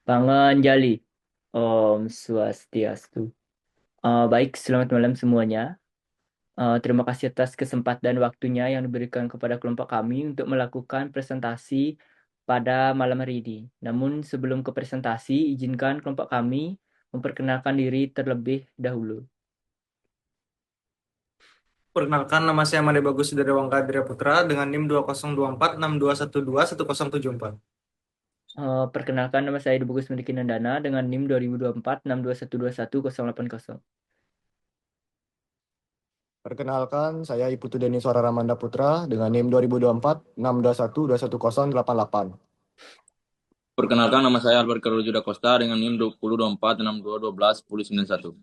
Panganjali. Om Swastiastu. Baik, selamat malam semuanya. Terima kasih atas kesempatan dan waktunya yang diberikan kepada kelompok kami untuk melakukan presentasi pada malam hari ini. Namun sebelum ke presentasi, izinkan kelompok kami memperkenalkan diri terlebih dahulu. Perkenalkan, nama saya Made Bagus dari Wangkadria Putra dengan NIM 202462121074. Perkenalkan, nama saya Bagus Mendiki Nandana dengan NIM 2024 Perkenalkan, saya Iputu Deni Suara Ramanda Putra dengan NIM 2024 621210888. Perkenalkan, nama saya Albert Carlos Juda Costa dengan NIM 2024 6212 1091.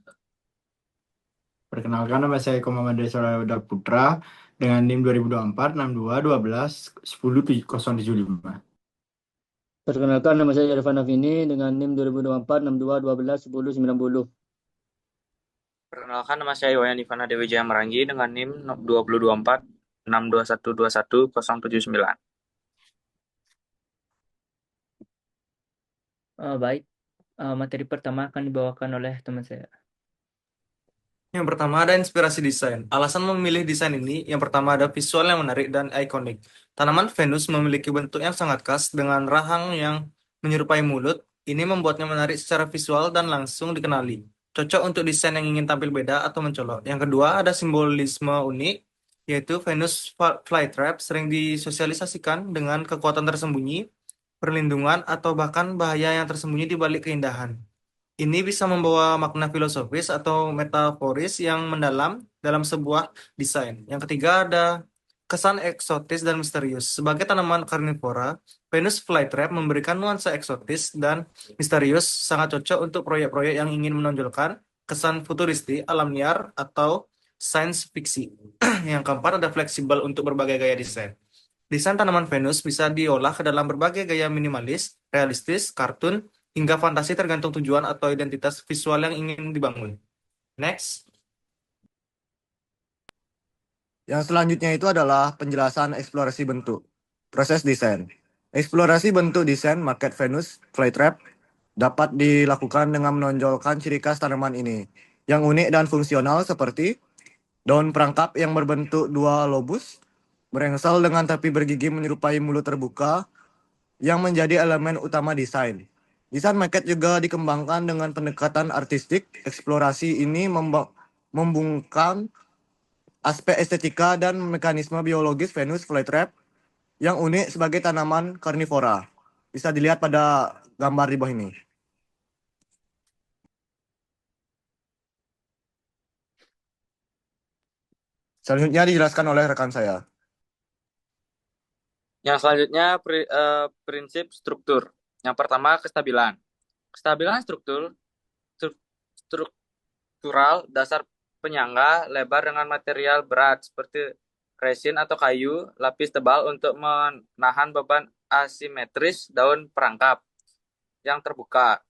Perkenalkan, nama saya Eko Muhammad Desarada Putra dengan NIM 2024 6212 1075. Perkenalkan, nama saya Irfan Afini dengan NIM 2024 6212 1090. Perkenalkan, nama saya Wayan Ivana Dewi Jaya Merangi dengan NIM 2024 62121079. Baik, materi pertama akan dibawakan oleh teman saya. Yang pertama ada inspirasi desain. Alasan memilih desain ini, yang pertama ada visual yang menarik dan ikonik. Tanaman Venus memiliki bentuk yang sangat khas dengan rahang yang menyerupai mulut. Ini membuatnya menarik secara visual dan langsung dikenali. Cocok untuk desain yang ingin tampil beda atau mencolok. Yang kedua ada simbolisme unik, yaitu Venus flytrap sering disosialisasikan dengan kekuatan tersembunyi, perlindungan, atau bahkan bahaya yang tersembunyi di balik keindahan. Ini bisa membawa makna filosofis atau metaforis yang mendalam dalam sebuah desain. Yang ketiga ada kesan eksotis dan misterius. Sebagai tanaman karnivora, Venus flytrap memberikan nuansa eksotis dan misterius, sangat cocok untuk proyek-proyek yang ingin menonjolkan kesan futuristik, alam liar, atau science fiksi. Yang keempat ada fleksibel untuk berbagai gaya desain. Desain tanaman Venus bisa diolah ke dalam berbagai gaya minimalis, realistis, kartun, hingga fantasi tergantung tujuan atau identitas visual yang ingin dibangun. Next. Yang selanjutnya itu adalah penjelasan eksplorasi bentuk. Proses desain. Eksplorasi bentuk desain market Venus flytrap dapat dilakukan dengan menonjolkan ciri khas tanaman ini yang unik dan fungsional seperti daun perangkap yang berbentuk dua lobus, berengsel dengan tepi bergigi menyerupai mulut terbuka yang menjadi elemen utama desain. Desain market juga dikembangkan dengan pendekatan artistik. Eksplorasi ini membungkam aspek estetika dan mekanisme biologis Venus flytrap yang unik sebagai tanaman karnivora. Bisa dilihat pada gambar di bawah ini. Selanjutnya dijelaskan oleh rekan saya. Yang selanjutnya prinsip struktur. Yang pertama kestabilan. Kestabilan struktural dasar penyangga lebar dengan material berat seperti resin atau kayu, lapis tebal untuk menahan beban asimetris daun perangkap yang terbuka.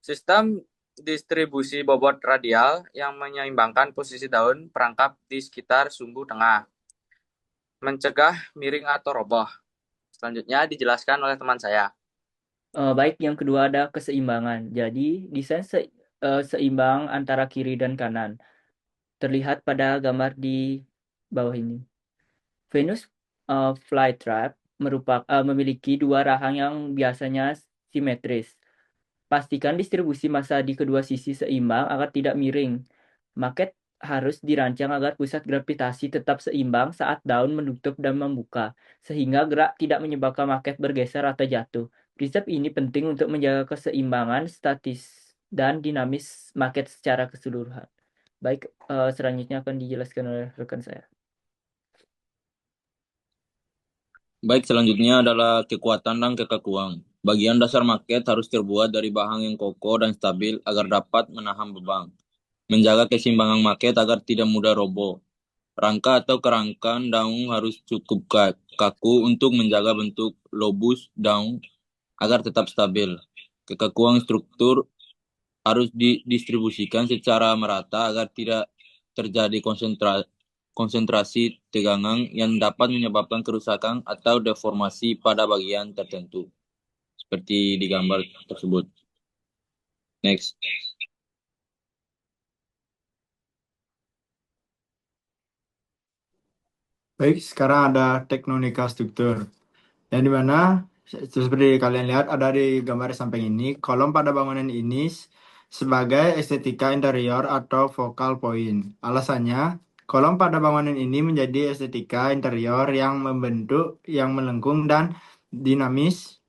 Sistem distribusi bobot radial yang menyeimbangkan posisi daun perangkap di sekitar sumbu tengah, mencegah miring atau roboh. Selanjutnya dijelaskan oleh teman saya. Baik, yang kedua ada keseimbangan. Jadi, desain seimbang antara kiri dan kanan. Terlihat pada gambar di bawah ini. Venus flytrap memiliki dua rahang yang biasanya simetris. Pastikan distribusi massa di kedua sisi seimbang agar tidak miring. Maket harus dirancang agar pusat gravitasi tetap seimbang saat daun menutup dan membuka, sehingga gerak tidak menyebabkan maket bergeser atau jatuh. Prinsip ini penting untuk menjaga keseimbangan statis dan dinamis maket secara keseluruhan. Baik, selanjutnya akan dijelaskan oleh rekan saya. Baik, selanjutnya adalah kekuatan dan kekakuan. Bagian dasar maket harus terbuat dari bahan yang kokoh dan stabil agar dapat menahan beban. Menjaga keseimbangan maket agar tidak mudah roboh. Rangka atau kerangka daun harus cukup kaku untuk menjaga bentuk lobus daun agar tetap stabil. Kekakuan struktur harus didistribusikan secara merata agar tidak terjadi konsentrasi tegangan yang dapat menyebabkan kerusakan atau deformasi pada bagian tertentu, seperti di gambar tersebut. Next. Baik, sekarang ada tektonika struktur. Yang dimana seperti kalian lihat ada di gambar samping ini, kolom pada bangunan ini sebagai estetika interior atau focal point. Alasannya, kolom pada bangunan ini menjadi estetika interior yang membentuk, yang melengkung dan dinamis,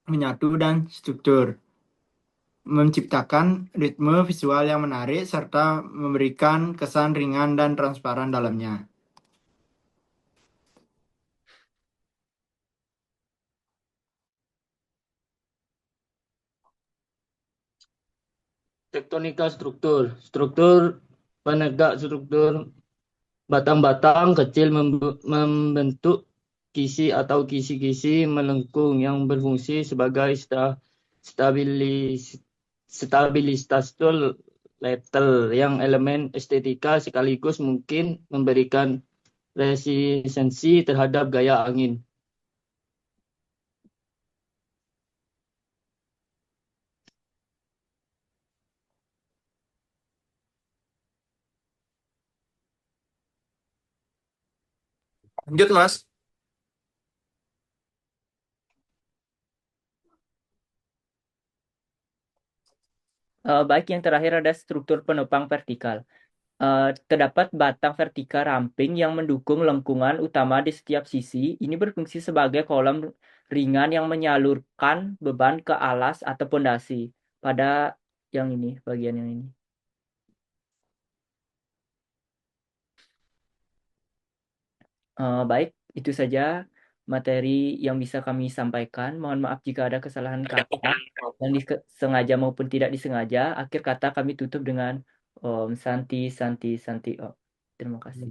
menyatu dan struktur, menciptakan ritme visual yang menarik serta memberikan kesan ringan dan transparan dalamnya. Tektonika struktur. Struktur penegak struktur batang-batang kecil membentuk kisi atau kisi-kisi melengkung yang berfungsi sebagai stabilisator letter yang elemen estetika sekaligus mungkin memberikan resistensi terhadap gaya angin. Lanjut, Mas. Baik, yang terakhir ada struktur penopang vertikal. Terdapat batang vertikal ramping yang mendukung lengkungan utama di setiap sisi. Ini berfungsi sebagai kolom ringan yang menyalurkan beban ke alas atau pondasi. Pada yang ini, bagian yang ini. Baik, itu saja materi yang bisa kami sampaikan. Mohon maaf jika ada kesalahan kata yang disengaja maupun tidak disengaja. Akhir kata kami tutup dengan Om Santi Santi Santi Om. Terima kasih.